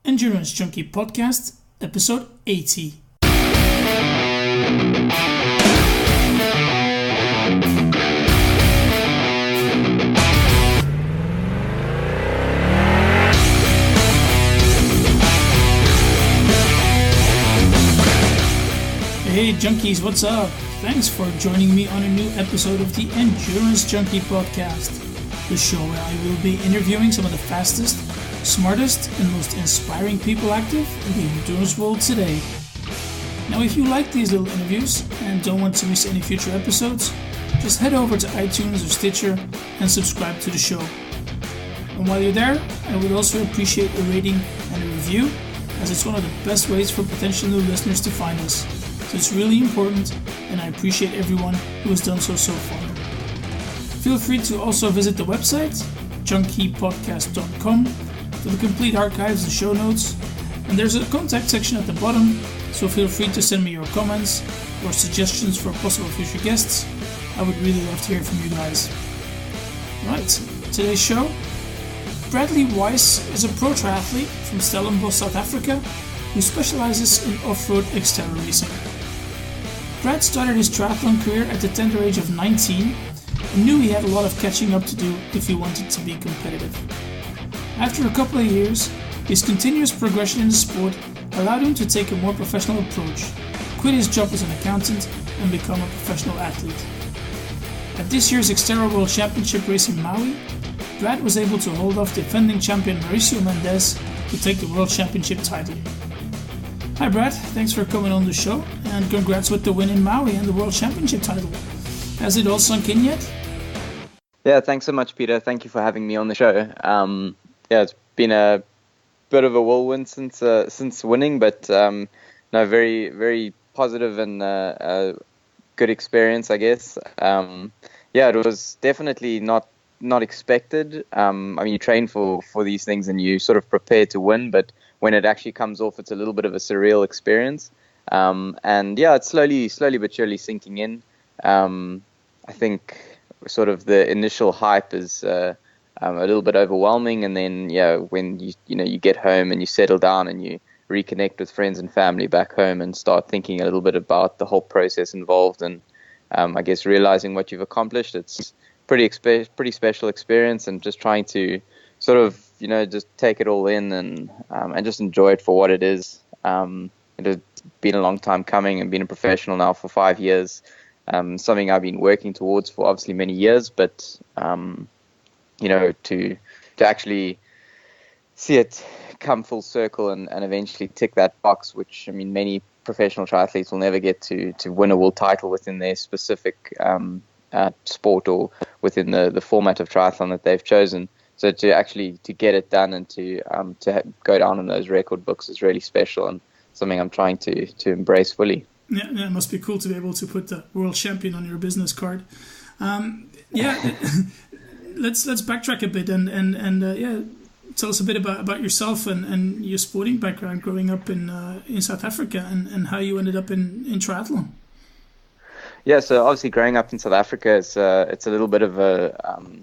Endurance Junkie Podcast, episode 80. Hey Junkies, what's up? Thanks for joining me on a new episode of the Endurance Junkie Podcast, the show where I will be interviewing some of the fastest, smartest, and most inspiring people active in the endurance world today. Now, if you like these little interviews and don't want to miss any future episodes, just head over to iTunes or Stitcher and subscribe to the show. And while you're there, I would also appreciate a rating and a review, as it's one of the best ways for potential new listeners to find us. So it's really important, and I appreciate everyone who has done so far. Feel free to also visit the website, junkiepodcast.com, for the complete archives and show notes. And there's a contact section at the bottom, so feel free to send me your comments or suggestions for possible future guests. I would really love to hear from you guys. Right, today's show. Bradley Weiss is a pro triathlete from Stellenbosch, South Africa, who specializes in off-road exterior racing. Brad started his triathlon career at the tender age of 19 and knew he had a lot of catching up to do if he wanted to be competitive. After a couple of years, his continuous progression in the sport allowed him to take a more professional approach, quit his job as an accountant, and become a professional athlete. At this year's Xterra World Championship race in Maui, Brad was able to hold off defending champion Mauricio Mendez to take the World Championship title. Hi Brad, thanks for coming on the show, and congrats with the win in Maui and the World Championship title. Has it all sunk in yet? Yeah, thanks so much, Peter. Thank you for having me on the show. It's been a bit of a whirlwind since winning, but very, very positive and a good experience, I guess. It was definitely not expected. You train for these things and you sort of prepare to win, but when it actually comes off, it's a little bit of a surreal experience. It's slowly but surely sinking in. I think sort of the initial hype is a little bit overwhelming, and then when you get home and you settle down and you reconnect with friends and family back home and start thinking a little bit about the whole process involved, and I guess realizing what you've accomplished, it's pretty special experience, and just trying to sort of just take it all in and just enjoy it for what it is. It has been a long time coming, and been a professional now for 5 years. Something I've been working towards for obviously many years, but to actually see it come full circle and eventually tick that box, which many professional triathletes will never get to win a world title within their specific sport or within the format of triathlon that they've chosen. So to get it done and to go down in those record books is really special, and something I'm trying to embrace fully. Yeah, it must be cool to be able to put the world champion on your business card. Let's backtrack a bit and tell us a bit about yourself and your sporting background growing up in South Africa and how you ended up in triathlon. Yeah, so obviously growing up in South Africa, it's a little bit of a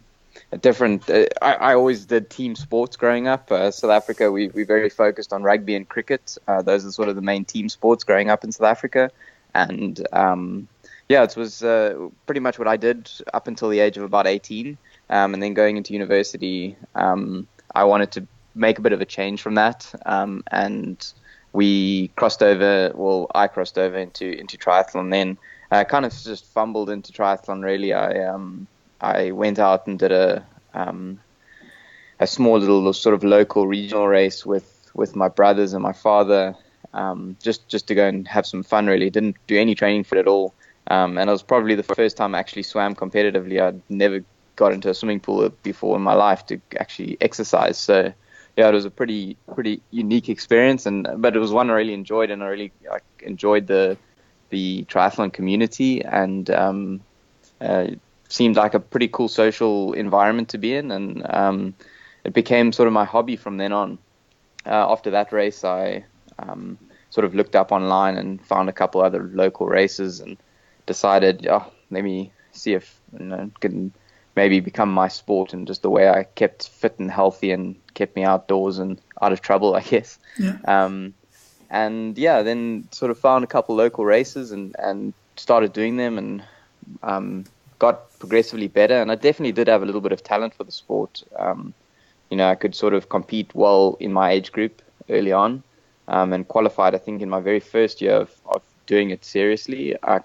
different. I always did team sports growing up. South Africa, we very focused on rugby and cricket. Those are sort of the main team sports growing up in South Africa, and it was pretty much what I did up until the age of about 18. And then going into university, I wanted to make a bit of a change from that, and we crossed over. Well, I crossed over into triathlon. Then kind of just fumbled into triathlon. Really, I went out and did a small little sort of local regional race with my brothers and my father, just to go and have some fun. Really, didn't do any training for it at all, and it was probably the first time I actually swam competitively. I'd never got into a swimming pool before in my life to actually exercise. So it was a pretty unique experience, but it was one I really enjoyed, and I really enjoyed the triathlon community, and seemed like a pretty cool social environment to be in, and it became sort of my hobby from then on. After that race, I sort of looked up online and found a couple other local races and decided, let me see if can maybe become my sport, and just the way I kept fit and healthy and kept me outdoors and out of trouble, I guess. Yeah. And yeah, then sort of found a couple local races and started doing them, and got progressively better. And I definitely did have a little bit of talent for the sport. I could sort of compete well in my age group early on, and qualified, I think, in my very first year of doing it seriously. I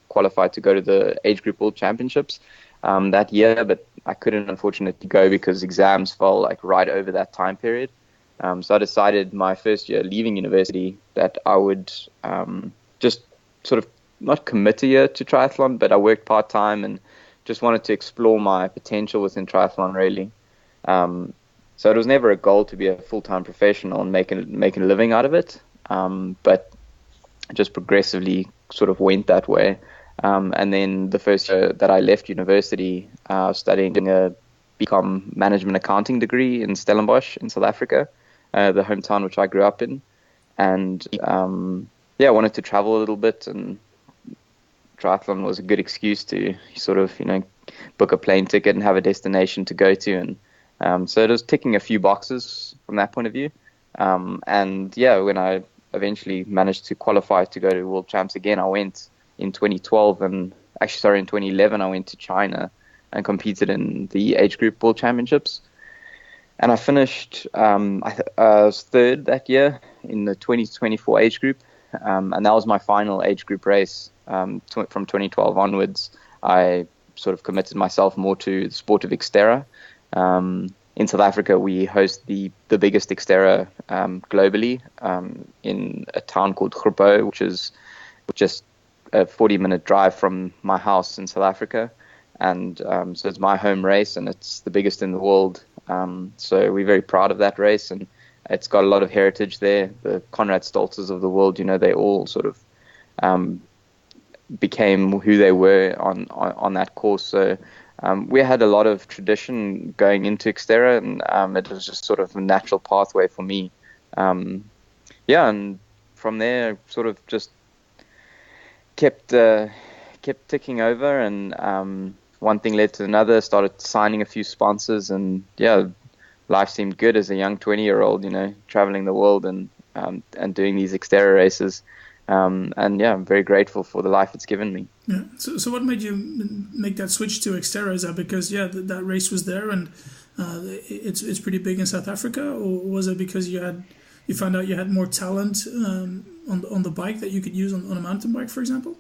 qualified to go to the age group world championships that year, but I couldn't unfortunately go because exams fell like right over that time period. So I decided my first year leaving university that I would just sort of not commit a year to triathlon, but I worked part-time and just wanted to explore my potential within triathlon, really. So it was never a goal to be a full-time professional and making a living out of it, but just progressively sort of went that way. And then the first year that I left university, I was studying a BCom management accounting degree in Stellenbosch in South Africa, the hometown which I grew up in. And I wanted to travel a little bit, and triathlon was a good excuse to sort of, book a plane ticket and have a destination to go to. And so it was ticking a few boxes from that point of view. When I eventually managed to qualify to go to World Champs again, I went in 2012 in 2011, I went to China and competed in the age group World Championships. And I finished, I was third that year in the 20-24 age group. And that was my final age group race. From 2012 onwards, I sort of committed myself more to the sport of Xterra. In South Africa, we host the biggest Xterra globally in a town called Groepo, which is just a 40-minute drive from my house in South Africa. And so it's my home race, and it's the biggest in the world. So we're very proud of that race, and it's got a lot of heritage there. The Conrad Stoltzes of the world, they all sort of became who they were on that course. So we had a lot of tradition going into Xterra, and it was just sort of a natural pathway for me. And from there, sort of just kept ticking over, and one thing led to another. Started signing a few sponsors, and life seemed good as a young 20-year-old, traveling the world and doing these Xterra races. I'm very grateful for the life it's given me. Yeah. So what made you make that switch to Xterra? Is that because that race was there and it's pretty big in South Africa, or was it because you found out you had more talent on the bike that you could use on a mountain bike, for example?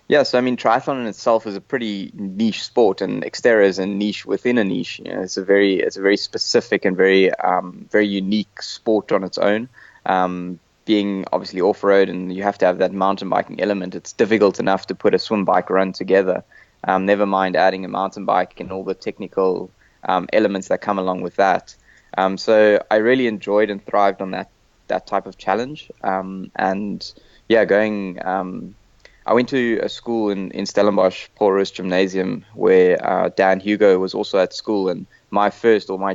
Yeah, so I mean, triathlon in itself is a pretty niche sport, and Xterra is a niche within a niche. It's a very specific and very unique sport on its own. Being obviously off-road, and you have to have that mountain biking element, it's difficult enough to put a swim bike run together. Never mind adding a mountain bike and all the technical elements that come along with that. So I really enjoyed and thrived on that type of challenge. I went to a school in Stellenbosch, Paul Roos Gymnasium, where Dan Hugo was also at school. And my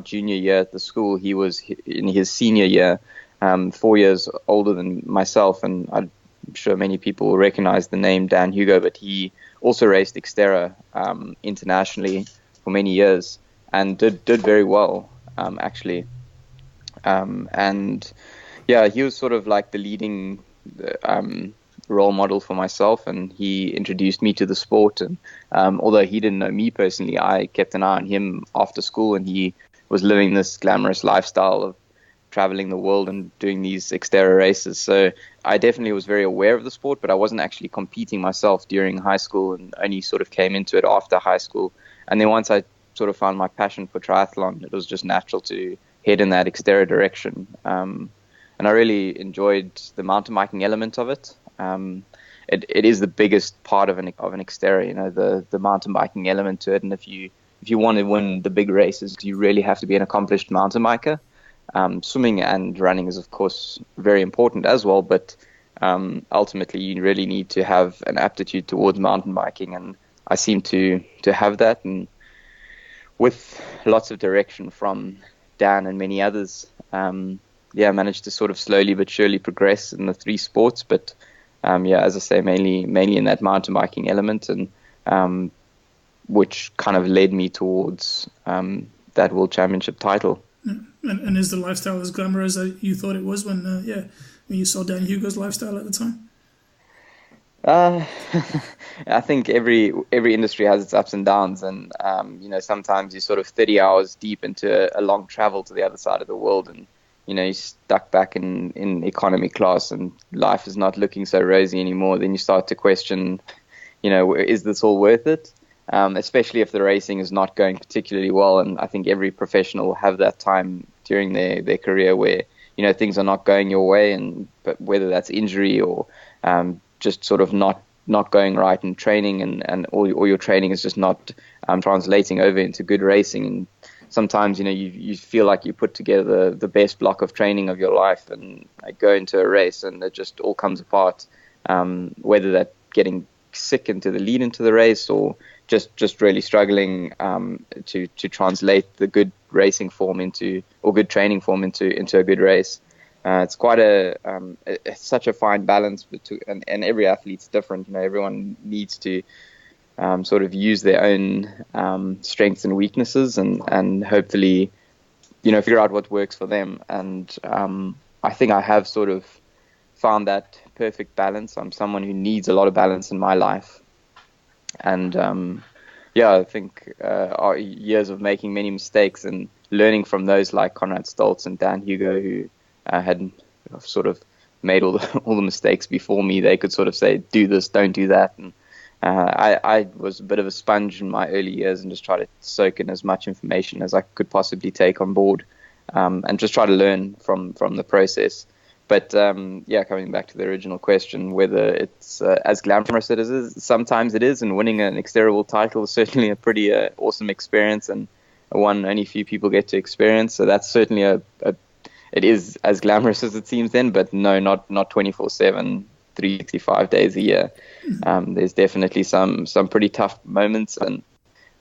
junior year at the school, he was in his senior year, 4 years older than myself. And I'm sure many people will recognize the name Dan Hugo, but he also raced Xterra internationally for many years and did very well, actually. He was sort of like the leading role model for myself, and he introduced me to the sport. And although he didn't know me personally, I kept an eye on him after school, and he was living this glamorous lifestyle of traveling the world and doing these Xterra races. So I definitely was very aware of the sport, but I wasn't actually competing myself during high school, and only sort of came into it after high school. And then once I sort of found my passion for triathlon, it was just natural to head in that Xterra direction. And I really enjoyed the mountain biking element of it. It is the biggest part of an Xterra, the mountain biking element to it. And if you want to win the big races, you really have to be an accomplished mountain biker. Swimming and running is, of course, very important as well, but ultimately you really need to have an aptitude towards mountain biking, and I seem to have that. And with lots of direction from Dan and many others, I managed to sort of slowly but surely progress in the three sports, but as I say, mainly in that mountain biking element, and which kind of led me towards that World Championship title. And is the lifestyle as glamorous as you thought it was when you saw Dan Hugo's lifestyle at the time? Uh, I think every industry has its ups and downs, and sometimes you're sort of 30 hours deep into a long travel to the other side of the world, and you're stuck back in economy class, and life is not looking so rosy anymore. Then you start to question, is this all worth it? Especially if the racing is not going particularly well, and I think every professional will have that time during their career where things are not going your way, but whether that's injury or just sort of not going right in training, and all your training is just not translating over into good racing. And sometimes you feel like you put together the best block of training of your life, and go into a race and it just all comes apart, whether that getting sick into the lead into the race, or just really struggling to translate the good racing form or good training form into a good race. It's quite it's such a fine balance and every athlete's different. Everyone needs to sort of use their own strengths and weaknesses, and hopefully figure out what works for them. And I think I have sort of found that perfect balance. I'm someone who needs a lot of balance in my life, and I think our years of making many mistakes and learning from those like Conrad Stoltz and Dan Hugo, who had sort of made all the mistakes before me. They could sort of say, do this, don't do that. And I was a bit of a sponge in my early years and just try to soak in as much information as I could possibly take on board, and just try to learn from the process. But coming back to the original question, whether it's as glamorous as it is, sometimes it is, and winning an Xterra World title is certainly a pretty awesome experience, and one only few people get to experience. So that's certainly it is as glamorous as it seems then, but no, not 24/7, 365 days a year. There's definitely some pretty tough moments, and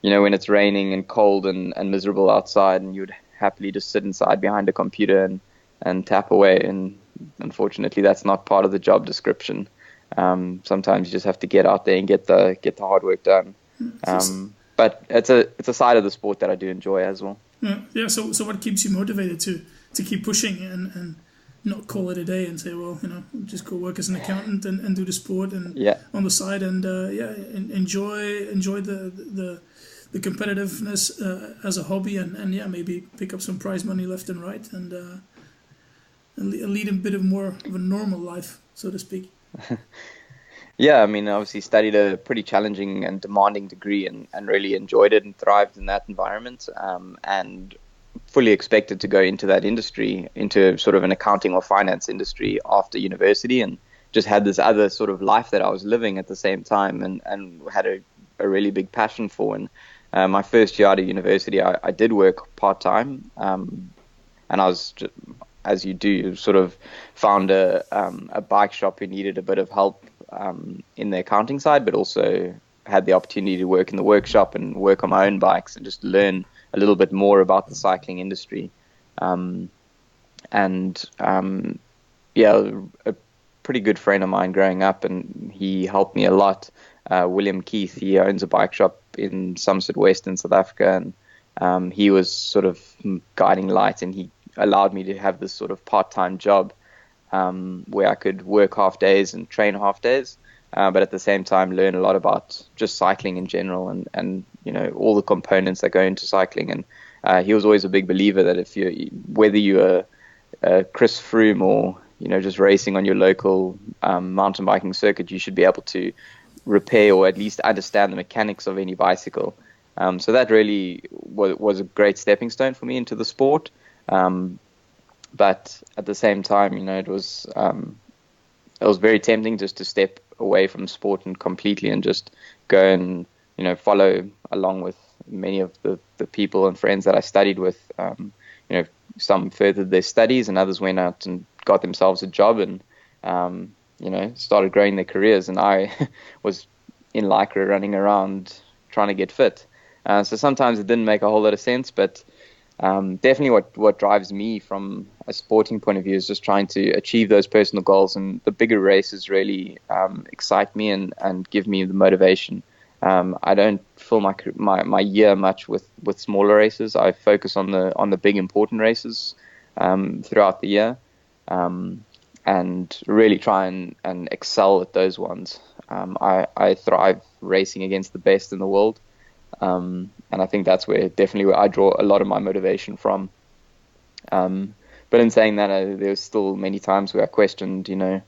when it's raining and cold and miserable outside, and you'd happily just sit inside behind a computer and tap away, and unfortunately that's not part of the job description. Sometimes you just have to get out there and get the hard work done. But it's a side of the sport that I do enjoy as well. So what keeps you motivated to keep pushing and not call it a day and say, well, just go work as an accountant and do the sport and on the side, and enjoy the competitiveness as a hobby, and maybe pick up some prize money left and right, and lead a bit of more of a normal life, so to speak. Yeah, I mean, obviously studied a pretty challenging and demanding degree, and really enjoyed it and thrived in that environment, and fully expected to go into that industry, into sort of an accounting or finance industry after university, and just had this other sort of life that I was living at the same time, and had a really big passion for. And my first year out of university, I did work part-time, and I was just, as you do, sort of found a bike shop who needed a bit of help in the accounting side, but also had the opportunity to work in the workshop and work on my own bikes and just learn a little bit more about the cycling industry. A pretty good friend of mine growing up, and he helped me a lot. William Keith, he owns a bike shop in Somerset West in South Africa, and he was sort of guiding light, and he allowed me to have this sort of part-time job where I could work half days and train half days, but at the same time learn a lot about just cycling in general, and all the components that go into cycling. And he was always a big believer that whether you're Chris Froome or just racing on your local mountain biking circuit, you should be able to repair or at least understand the mechanics of any bicycle. So that really was a great stepping stone for me into the sport. But at the same time, it was very tempting just to step away from sport and completely and just go and follow along with many of the people and friends that I studied with. Some furthered their studies, and others went out and got themselves a job and started growing their careers. And I was in Lycra running around trying to get fit. So sometimes it didn't make a whole lot of sense, but definitely what drives me from a sporting point of view is just trying to achieve those personal goals, and the bigger races really excite me and give me the motivation I don't fill my year much with smaller races. I focus on the big important races throughout the year, and really try and excel at those ones. I thrive racing against the best in the world, and I think that's definitely where I draw a lot of my motivation from. But in saying that, there's still many times where I questioned, am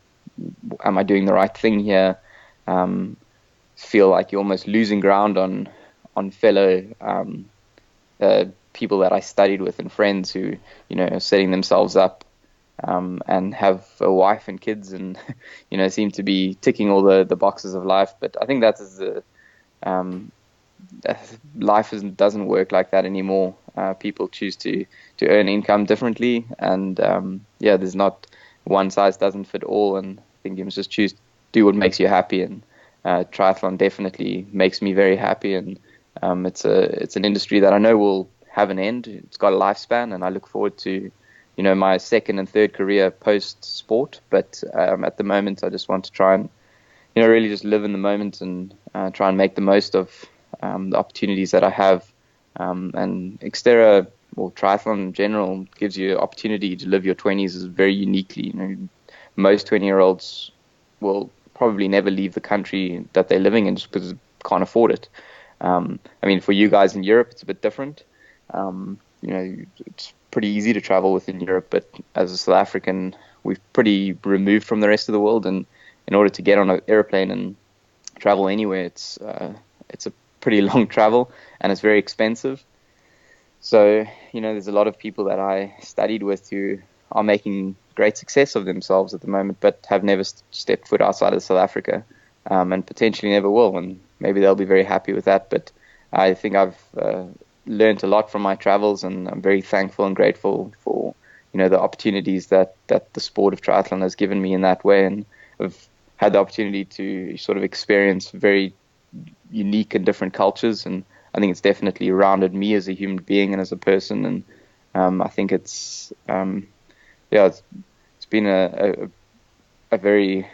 I doing the right thing here? Feel like you're almost losing ground on fellow people that I studied with and friends who, are setting themselves up and have a wife and kids and, seem to be ticking all the boxes of life. But I think that is life doesn't work like that anymore. People choose to earn income differently, and there's not one size doesn't fit all. And I think you must just choose to do what makes you happy. And triathlon definitely makes me very happy, and it's an industry that I know will have an end. It's got a lifespan, and I look forward to my second and third career post sport. But at the moment, I just want to try and really just live in the moment and try and make the most of the opportunities that I have. And Xterra, or triathlon in general, gives you an opportunity to live your 20s very uniquely. Most 20-year-olds will probably never leave the country that they're living in just because they can't afford it. For you guys in Europe, it's a bit different. It's pretty easy to travel within Europe, but as a South African, we're pretty removed from the rest of the world, and in order to get on an airplane and travel anywhere, it's a pretty long travel, and it's very expensive. So, there's a lot of people that I studied with who are making great success of themselves at the moment, but have never stepped foot outside of South Africa, and potentially never will, and maybe they'll be very happy with that. But I think I've learned a lot from my travels, and I'm very thankful and grateful for the opportunities that the sport of triathlon has given me in that way, and I've had the opportunity to sort of experience very unique and different cultures, and I think it's definitely rounded me as a human being and as a person. And I think it's been a very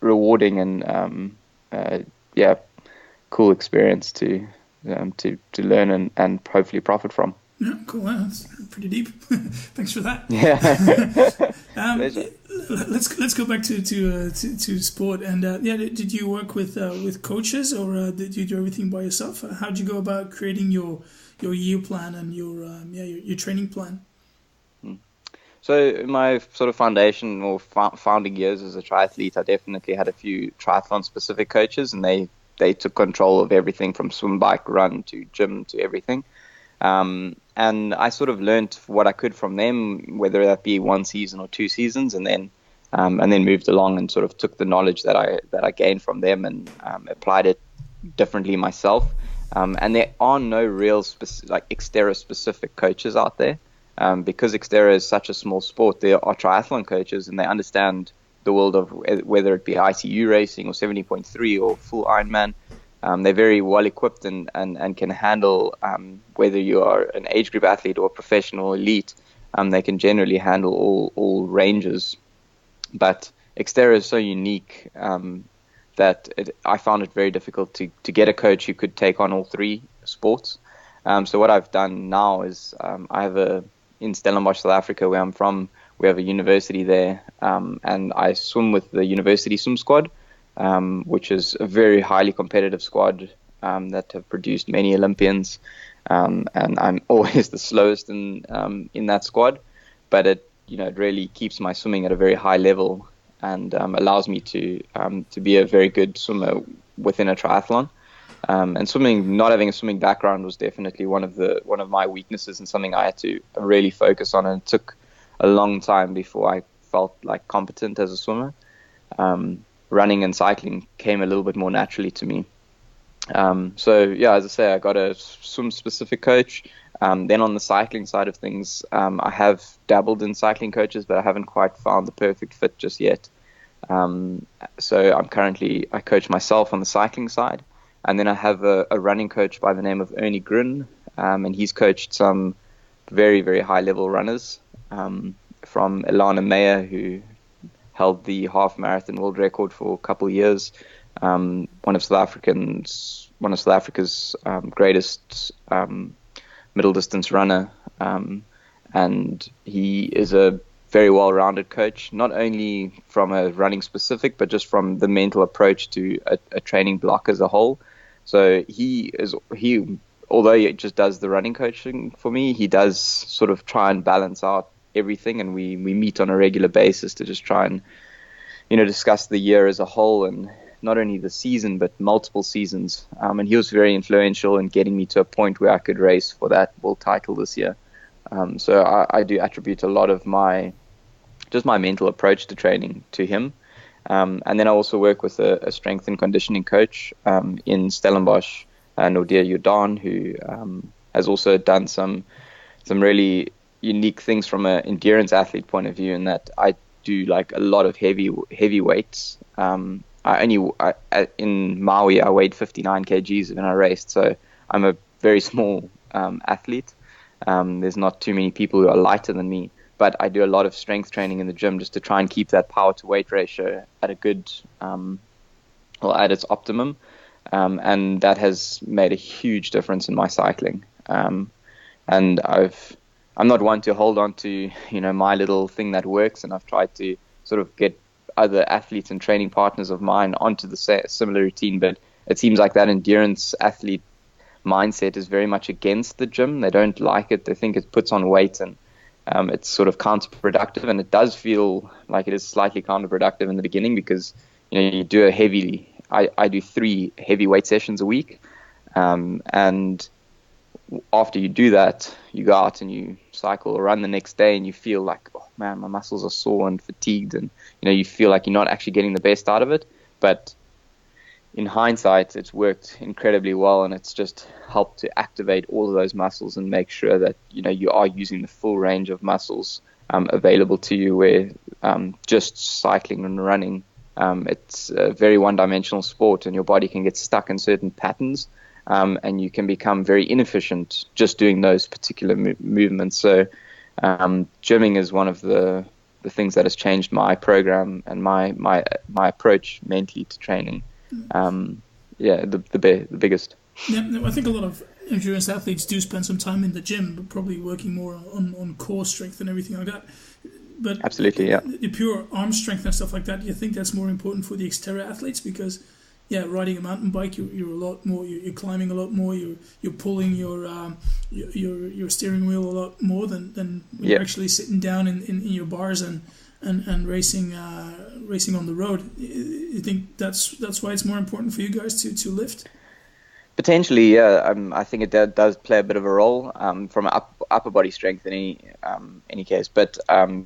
rewarding and cool experience to learn and hopefully profit from. Yeah, cool. Wow, that's pretty deep. Thanks for that. Yeah. Let's go back to sport. And did you work with coaches, or did you do everything by yourself? How did you go about creating your year plan and your training plan? So my sort of foundation or founding years as a triathlete, I definitely had a few triathlon specific coaches, and they took control of everything from swim, bike, run to gym to everything. And I sort of learned what I could from them, whether that be one season or 2 seasons, and then moved along and sort of took the knowledge that I gained from them and applied it differently myself. And there are no real Xterra specific coaches out there, because Xterra is such a small sport. There are triathlon coaches, and they understand the world of whether it be ITU racing or 70.3 or full Ironman. They're very well equipped and can handle whether you are an age group athlete or professional elite. They can generally handle all ranges. But Xterra is so unique that I found it very difficult to get a coach who could take on all 3 sports. So what I've done now is in Stellenbosch, South Africa, where I'm from, we have a university there, and I swim with the university swim squad, which is a very highly competitive squad that have produced many Olympians, and I'm always the slowest in that squad, but it really keeps my swimming at a very high level and allows me to be a very good swimmer within a triathlon. And swimming, not having a swimming background, was definitely one of my weaknesses and something I had to really focus on, and it took a long time before I felt like competent as a swimmer. Running and cycling came a little bit more naturally to me. As I say, I got a swim specific coach. Then on the cycling side of things, I have dabbled in cycling coaches, but I haven't quite found the perfect fit just yet. So I coach myself on the cycling side. And then I have a running coach by the name of Ernie Grun, and he's coached some very, very high level runners, from Ilana Meyer, who held the half marathon world record for a couple of years, one of South Africa's greatest middle distance runner, and he is a very well-rounded coach, not only from a running specific, but just from the mental approach to a training block as a whole. So although he just does the running coaching for me, he does sort of try and balance out everything, and we meet on a regular basis to just try and, discuss the year as a whole, and not only the season, but multiple seasons. And he was very influential in getting me to a point where I could race for that world title this year. So I do attribute a lot of my mental approach to training to him. And then I also work with a strength and conditioning coach in Stellenbosch, Nordia Jordan, who has also done some really unique things from an endurance athlete point of view, in that I do like a lot of heavy weights. In Maui, I weighed 59 kgs when I raced, so I'm a very small athlete. There's not too many people who are lighter than me, but I do a lot of strength training in the gym just to try and keep that power to weight ratio at a good, at its optimum. And that has made a huge difference in my cycling. And I'm not one to hold on to, my little thing that works, and I've tried to sort of get other athletes and training partners of mine onto the similar routine, but it seems like that endurance athlete mindset is very much against the gym. They don't like it. They think it puts on weight, and it's sort of counterproductive, and it does feel like it is slightly counterproductive in the beginning, because you do I do 3 heavy weight sessions a week, and after you do that, you go out and you cycle or run the next day, and you feel like, oh man, my muscles are sore and fatigued, and you feel like you're not actually getting the best out of it. But in hindsight, it's worked incredibly well, and it's just helped to activate all of those muscles and make sure that you are using the full range of muscles available to you, where just cycling and running, it's a very one-dimensional sport, and your body can get stuck in certain patterns, and you can become very inefficient just doing those particular movements. So gymming is one of the things that has changed my program and my approach mentally to training. The biggest. Yeah, I think a lot of endurance athletes do spend some time in the gym, but probably working more on core strength and everything like that. But absolutely, yeah. The pure arm strength and stuff like that, you think that's more important for the exterior athletes? Because riding a mountain bike, you're a lot more. You're climbing a lot more. You're pulling your steering wheel a lot more than when you're actually sitting down in your bars and racing on the road. You think that's why it's more important for you guys to lift? Potentially, yeah. I think it does play a bit of a role from upper body strength in any case. But our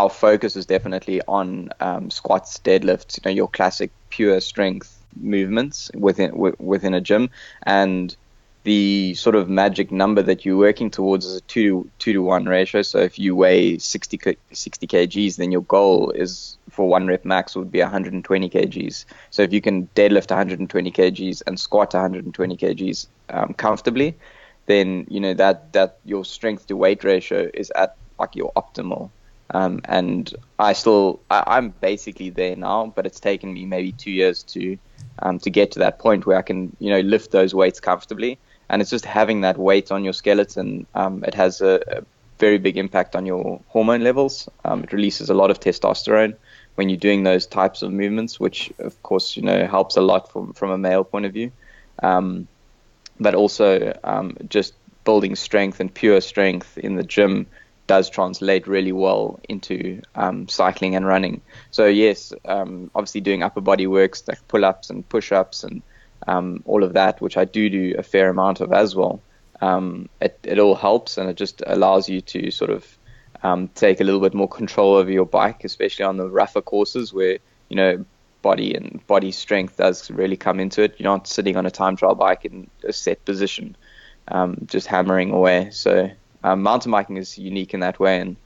focus is definitely on squats, deadlifts, your classic pure strength movements within a gym, and the sort of magic number that you're working towards is a 2 to 1 ratio. So if you weigh 60 kgs, then your goal is for 1 rep max would be 120 kgs. So if you can deadlift 120 kgs and squat 120 kgs comfortably, then that your strength to weight ratio is at like your optimal. And I'm basically there now, but it's taken me maybe 2 years to get to that point where I can lift those weights comfortably. And it's just having that weight on your skeleton. It has a very big impact on your hormone levels. It releases a lot of testosterone when you're doing those types of movements, which of course helps a lot from a male point of view. But also just building strength and pure strength in the gym does translate really well into cycling and running. So yes, obviously doing upper body works like pull-ups and push-ups and all of that, which I do a fair amount of as well. It all helps, and it just allows you to sort of take a little bit more control over your bike, especially on the rougher courses where body strength does really come into it. You're not sitting on a time trial bike in a set position, just hammering away. So mountain biking is unique in that way, and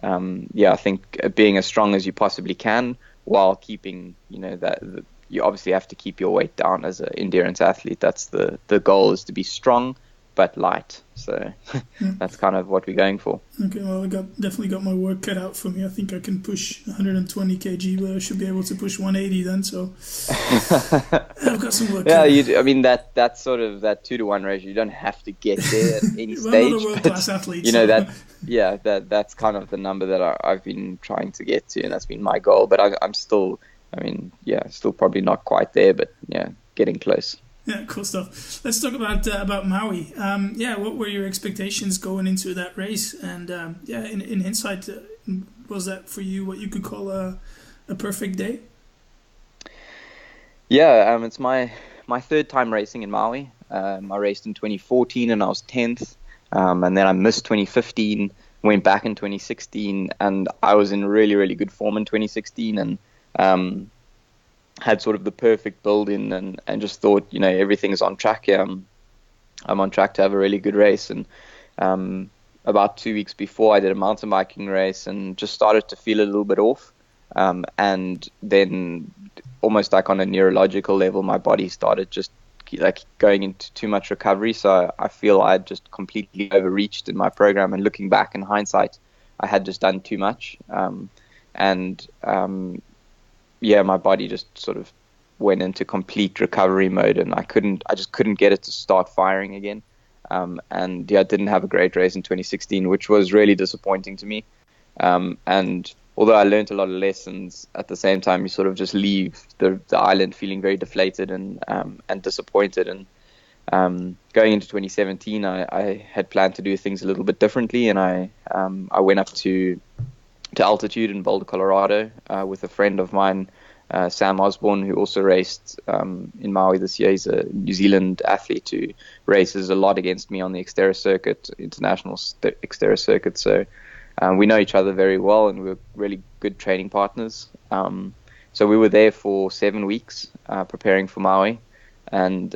I think being as strong as you possibly can while keeping that. You obviously have to keep your weight down as an endurance athlete. That's the goal, is to be strong but light. So that's kind of what we're going for. Okay, well, definitely got my work cut out for me. I think I can push 120 kg, but I should be able to push 180 then. So I've got some work. Yeah, I mean that's sort of that 2-to-1 ratio. You don't have to get there at any well, stage. I'm not a world-class athlete. You know that's kind of the number that I've been trying to get to, and that's been my goal. But I'm still, still probably not quite there, but yeah, getting close. Yeah, cool stuff. Let's talk about Maui. What were your expectations going into that race? And in hindsight, was that for you what you could call a perfect day? Yeah, it's my third time racing in Maui. I raced in 2014 and I was 10th, and then I missed 2015, went back in 2016, and I was in really, really good form in 2016, and had sort of the perfect build in, and just thought, everything's on track here. I'm on track to have a really good race. And about 2 weeks before, I did a mountain biking race and just started to feel a little bit off. And then almost like on a neurological level, my body started just like going into too much recovery. So I feel I had just completely overreached in my program. And looking back in hindsight, I had just done too much. My body just sort of went into complete recovery mode, and I just couldn't get it to start firing again. I didn't have a great race in 2016, which was really disappointing to me. And although I learned a lot of lessons, at the same time, you sort of just leave the island feeling very deflated and disappointed. And going into 2017, I had planned to do things a little bit differently, and I went up to altitude in Boulder, Colorado, with a friend of mine, Sam Osborne, who also raced in Maui this year. He's a New Zealand athlete who races a lot against me on the Xterra circuit, international Xterra circuit. So we know each other very well, and we're really good training partners. So we were there for 7 weeks preparing for Maui. And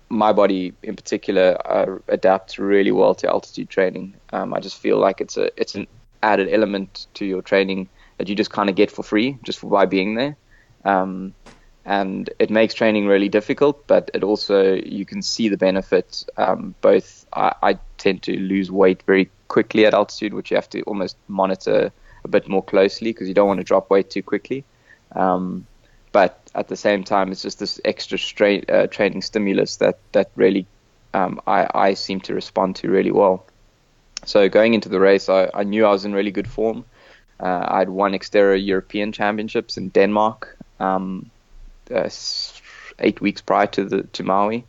my body in particular adapts really well to altitude training. I just feel like it's an added element to your training that you just kind of get for free just by being there. And it makes training really difficult, but it also, you can see the benefit. Both I tend to lose weight very quickly at altitude, which you have to almost monitor a bit more closely because you don't want to drop weight too quickly. But at the same time, it's just this extra training stimulus that really I seem to respond to really well. So going into the race, I knew I was in really good form. I'd won Xterra European Championships in Denmark 8 weeks prior to Maui.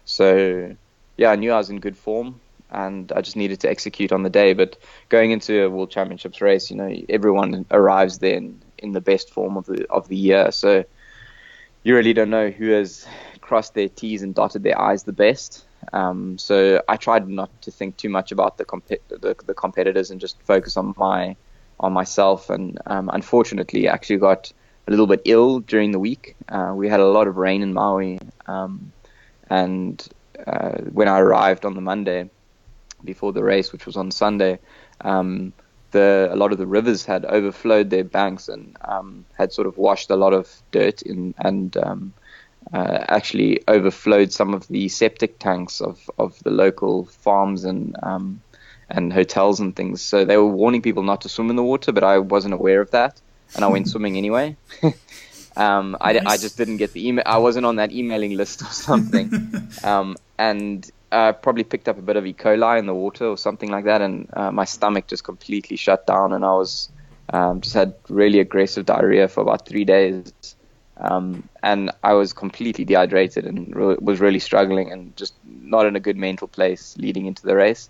So yeah, I knew I was in good form, and I just needed to execute on the day. But going into a World Championships race, everyone arrives there in the best form of the year. So you really don't know who has crossed their T's and dotted their I's the best. So I tried not to think too much about the competitors and just focus on myself. And unfortunately, I actually got a little bit ill during the week. We had a lot of rain in Maui, and when I arrived on the Monday before the race, which was on Sunday, a lot of the rivers had overflowed their banks and had sort of washed a lot of dirt in, and actually overflowed some of the septic tanks of the local farms and hotels and things. So they were warning people not to swim in the water, but I wasn't aware of that, and I went swimming anyway. I just didn't get the email. I wasn't on that emailing list or something, and probably picked up a bit of E. coli in the water or something like that, and my stomach just completely shut down, and I was just had really aggressive diarrhea for about 3 days. And I was completely dehydrated and was really struggling and just not in a good mental place leading into the race,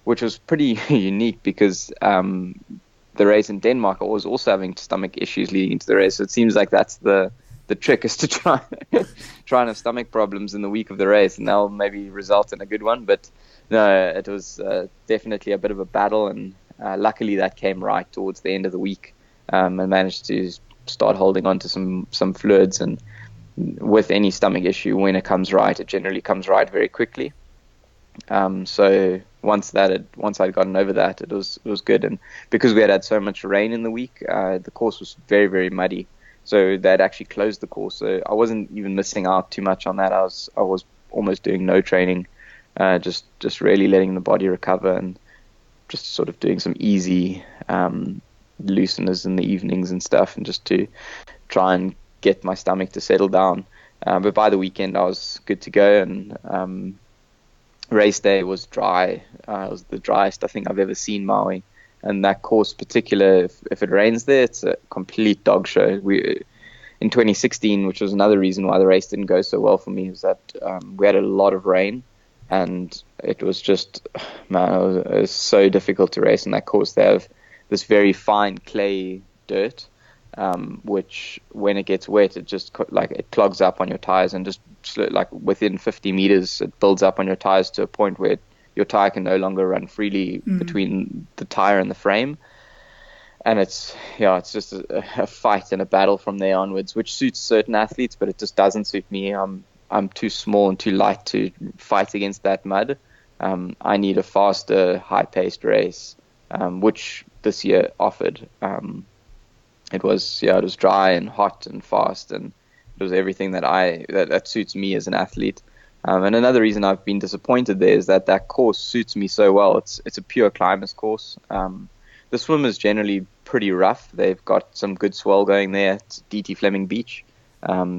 which was pretty unique because the race in Denmark, I was also having stomach issues leading into the race. So it seems like that's the trick, is to try and have stomach problems in the week of the race, and that'll maybe result in a good one. But no, it was definitely a bit of a battle, and luckily that came right towards the end of the week, and managed to start holding on to some fluids. And with any stomach issue, when it comes right, it generally comes right very quickly. So once I'd gotten over that, it was good. And because we had so much rain in the week, the course was very, very muddy. So they'd actually closed the course. So I wasn't even missing out too much on that. I was almost doing no training just really letting the body recover and just sort of doing some easy looseners in the evenings and stuff, and just to try and get my stomach to settle down. But by the weekend, I was good to go, and race day was dry. It was the driest I think I've ever seen Maui. And that course particular, if it rains there, it's a complete dog show. In 2016, which was another reason why the race didn't go so well for me, is that we had a lot of rain, and it was just, man, it was so difficult to race on that course. They have this very fine clay dirt, which when it gets wet, it just it clogs up on your tires, and just like within 50 meters, it builds up on your tires to a point where your tire can no longer run freely between the tire and the frame. And it's just a fight and a battle from there onwards, which suits certain athletes, but it just doesn't suit me. I'm too small and too light to fight against that mud. I need a faster, high-paced race, which this year offered. It was dry and hot and fast, and it was everything that suits me as an athlete. And another reason I've been disappointed there is that course suits me so well. It's a pure climbers course. The swim is generally pretty rough. They've got some good swell going there at DT Fleming Beach.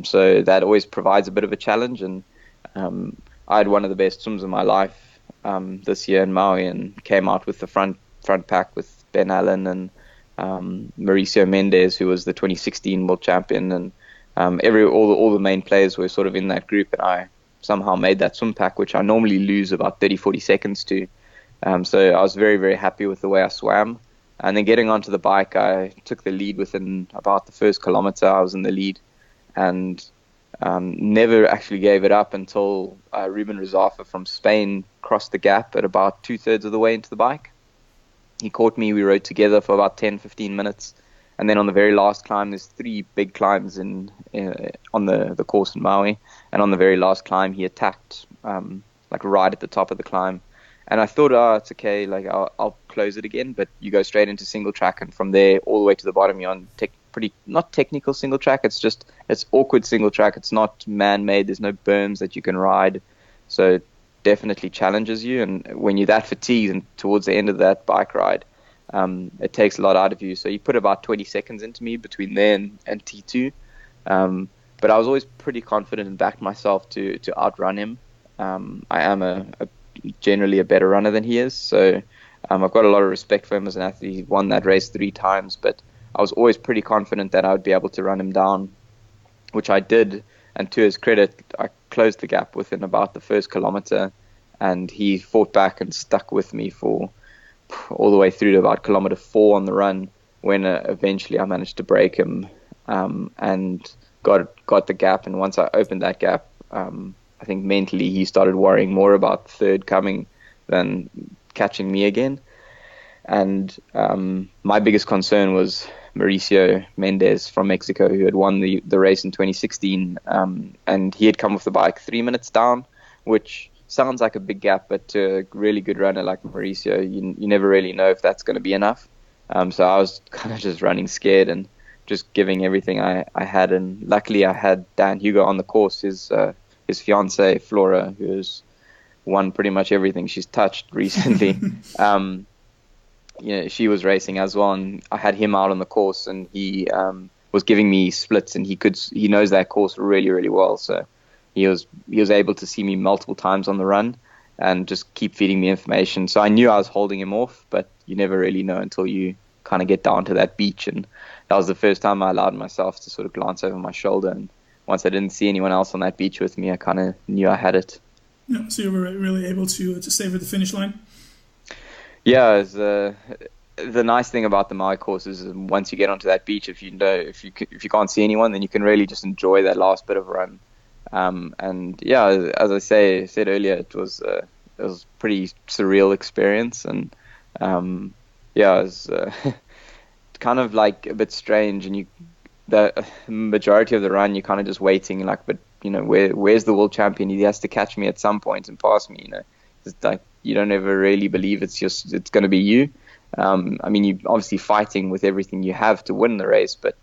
So that always provides a bit of a challenge. And I had one of the best swims of my life this year in Maui, and came out with the front pack with Ben Allen and Mauricio Mendez, who was the 2016 world champion. And all the main players were sort of in that group, and I somehow made that swim pack, which I normally lose about 30-40 seconds to. So I was very, very happy with the way I swam. And then getting onto the bike, I took the lead within about the first kilometer. I was in the lead, and never actually gave it up until Ruben Rizafa from Spain crossed the gap at about 2/3 of the way into the bike. He caught me. We rode together for about 10-15 minutes. And then on the very last climb, there's 3 big climbs on the course in Maui. And on the very last climb, he attacked right at the top of the climb. And I thought, it's okay, I'll close it again. But you go straight into single track, and from there all the way to the bottom, you're on not technical single track. It's awkward single track. It's not man-made. There's no berms that you can ride. So it definitely challenges you. And when you're that fatigued and towards the end of that bike ride, it takes a lot out of you. So he put about 20 seconds into me between there and T2. But I was always pretty confident and backed myself to outrun him. I am generally a better runner than he is. So I've got a lot of respect for him as an athlete. He won that race 3 times, but I was always pretty confident that I would be able to run him down, which I did. And to his credit, I closed the gap within about the first kilometer, and he fought back and stuck with me for all the way through to about kilometer 4 on the run, when eventually I managed to break him and got the gap. And once I opened that gap, I think mentally he started worrying more about third coming than catching me again. And my biggest concern was Mauricio Mendez from Mexico, who had won the race in 2016, and he had come off the bike 3 minutes down, which sounds like a big gap, but to a really good runner like Mauricio, you never really know if that's going to be enough. So I was kind of just running scared and just giving everything I had. And luckily I had Dan Hugo on the course, his fiancée Flora, who's won pretty much everything she's touched recently. She was racing as well, and I had him out on the course, and he was giving me splits, and he knows that course really, really well. So he was able to see me multiple times on the run and just keep feeding me information. So I knew I was holding him off, but you never really know until you kind of get down to that beach. And that was the first time I allowed myself to sort of glance over my shoulder. And once I didn't see anyone else on that beach with me, I kind of knew I had it. Yeah, so you were really able to savor the finish line? Yeah, it was, the nice thing about the Maui course is once you get onto that beach, if you can't see anyone, then you can really just enjoy that last bit of run. And yeah, as I said earlier, it was a pretty surreal experience, and it was kind of like a bit strange. And the majority of the run, you're kind of just waiting, but where's the world champion? He has to catch me at some point and pass me. It's like you don't ever really believe it's going to be you. You're obviously fighting with everything you have to win the race, but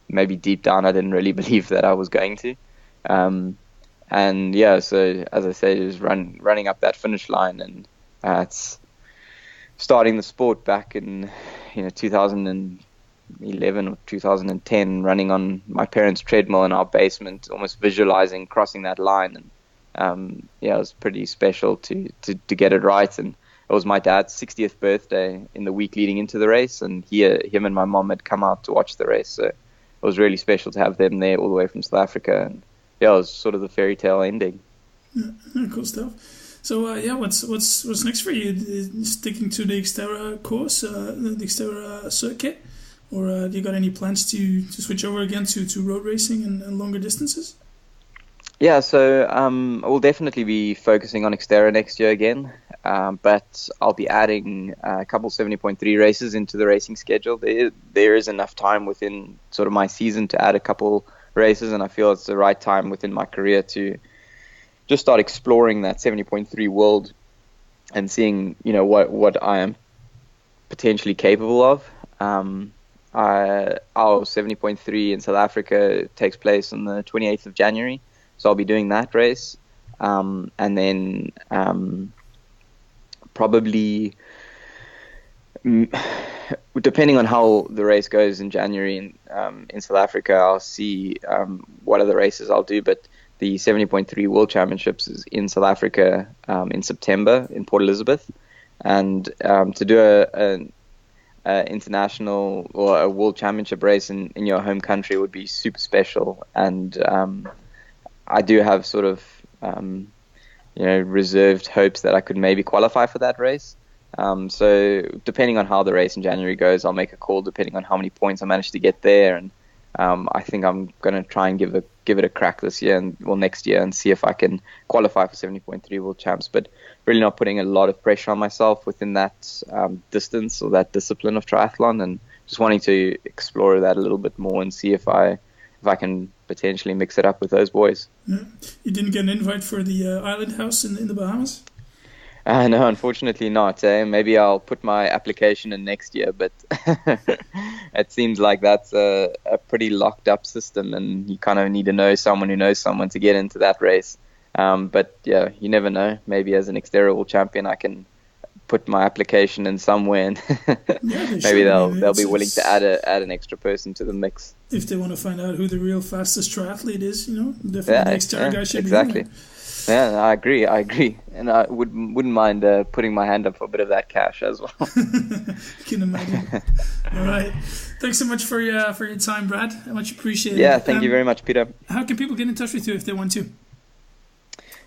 maybe deep down I didn't really believe that I was going to. And yeah, so as I said, it was running up that finish line, and it's starting the sport back in 2011 or 2010, running on my parents' treadmill in our basement, almost visualizing crossing that line. And yeah, it was pretty special to get it right. And it was my dad's 60th birthday in the week leading into the race, and him and my mom had come out to watch the race. So it was really special to have them there all the way from South Africa. And yeah, it was sort of the fairy tale ending. Yeah, cool stuff. So yeah, what's next for you? Sticking to the Xterra course, the Xterra circuit, or do you got any plans to switch over again to road racing and longer distances? Yeah, so I will definitely be focusing on Xterra next year again, but I'll be adding a couple 70.3 races into the racing schedule. There is enough time within sort of my season to add a couple races, and I feel it's the right time within my career to just start exploring that 70.3 world and seeing, what I am potentially capable of. Our 70.3 in South Africa takes place on the 28th of January. So I'll be doing that race, and then probably, depending on how the race goes in January in South Africa, I'll see what other races I'll do. But the 70.3 World Championships is in South Africa in September in Port Elizabeth, and to do an international or a World Championship race in your home country would be super special. And I do have sort of, reserved hopes that I could maybe qualify for that race. So depending on how the race in January goes, I'll make a call depending on how many points I manage to get there. And I think I'm going to try and give it a crack this year next year and see if I can qualify for 70.3 World Champs. But really not putting a lot of pressure on myself within that distance or that discipline of triathlon, and just wanting to explore that a little bit more and see if I can potentially mix it up with those boys. Yeah. You didn't get an invite for the Island House in the Bahamas? No, unfortunately not. Maybe I'll put my application in next year, but it seems like that's a pretty locked up system, and you kind of need to know someone who knows someone to get into that race. But yeah, you never know. Maybe as an Xterra World Champion, I can put my application in somewhere, and maybe they'll be willing to add an extra person to the mix. If they want to find out who the real fastest triathlete is, definitely the Xterra guy should exactly. be in there. Yeah, I agree, and I wouldn't mind putting my hand up for a bit of that cash as well. I can imagine. All right, thanks so much for your time, Brad. I much appreciate it. Yeah, thank you very much, Peter. How can people get in touch with you if they want to?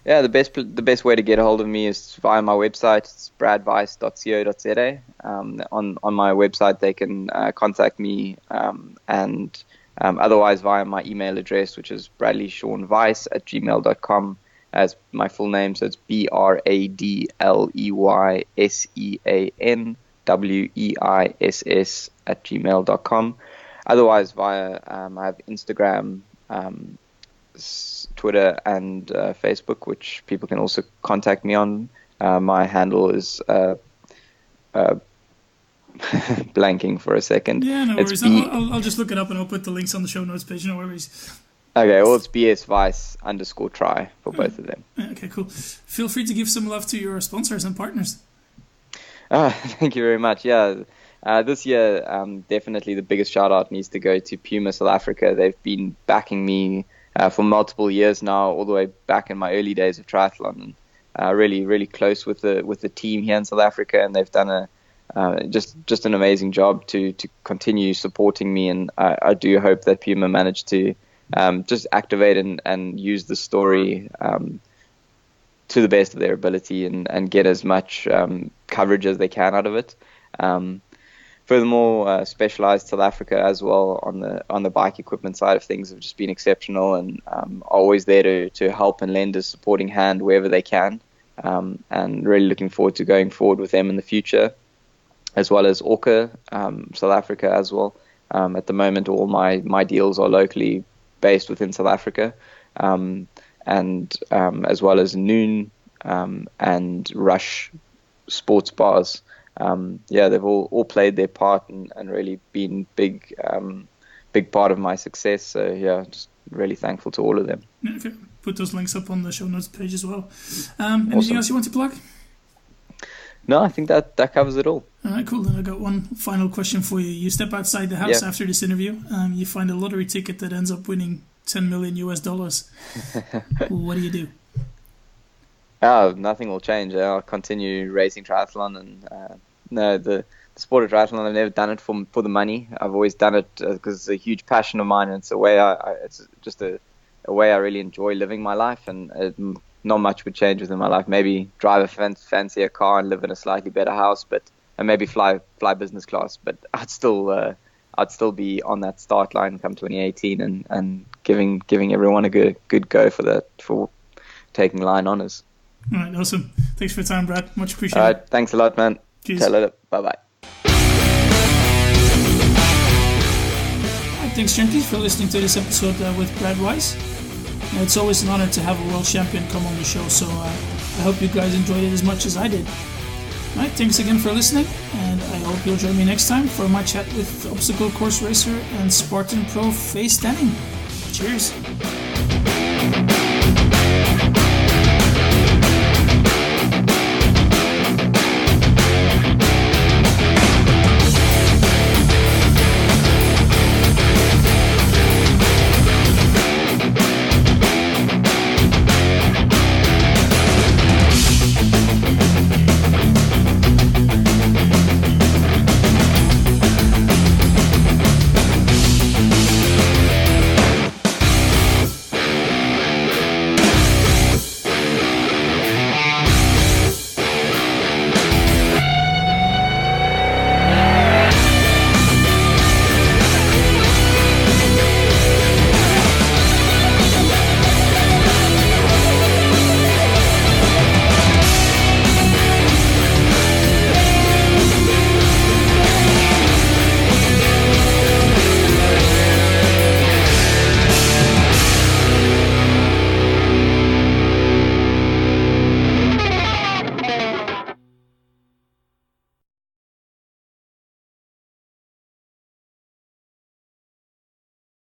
Yeah, the best way to get a hold of me is via my website. It's bradweiss.co.za. On my website, they can contact me, and otherwise via my email address, which is bradleyseanweiss@gmail.com. As my full name, so it's BradleySeanWeiss@gmail.com. Otherwise, via I have Instagram, Twitter, and Facebook, which people can also contact me on. My handle is blanking for a second. Yeah, no worries. I'll just look it up and I'll put the links on the show notes page. No worries. Okay, well, it's BSWeiss_try for both of them. Okay, cool. Feel free to give some love to your sponsors and partners. Thank you very much. Yeah, this year, definitely the biggest shout out needs to go to Puma South Africa. They've been backing me for multiple years now, all the way back in my early days of triathlon. Really, really close with the team here in South Africa, and they've done just an amazing job to continue supporting me. And I do hope that Puma managed to just activate and use the story to the best of their ability and get as much coverage as they can out of it. Furthermore, Specialized South Africa as well on the bike equipment side of things have just been exceptional, and always there to help and lend a supporting hand wherever they can, and really looking forward to going forward with them in the future, as well as Orca South Africa as well. At the moment, all my deals are locally based within South Africa, and as well as Noon and Rush sports bars. They've all played their part and really been big part of my success. So yeah, just really thankful to all of them. Okay. put those links up on the show notes page as well. Anything else you want to plug? No, I think that covers it all. All right, cool. Then I got one final question for you. You step outside the house after this interview. You find a lottery ticket that ends up winning $10 million US. What do you do? Oh, nothing will change. I'll continue racing triathlon, and the sport of triathlon, I've never done it for the money. I've always done it because it's a huge passion of mine, and it's a way it's just a way I really enjoy living my life, and not much would change within my life. Maybe drive a fancier car and live in a slightly better house, and maybe fly business class. But I'd still be on that start line come 2018, and giving everyone a good go for taking line honors. All right, awesome. Thanks for your time, Brad. Much appreciated. All right, thanks a lot, man. Cheers. See you later. Bye-bye. Thanks, Junkies, for listening to this episode with Brad Weiss. It's always an honor to have a world champion come on the show, so I hope you guys enjoyed it as much as I did. All right, thanks again for listening, and I hope you'll join me next time for my chat with obstacle course racer and Spartan Pro Faye Stanning. Cheers.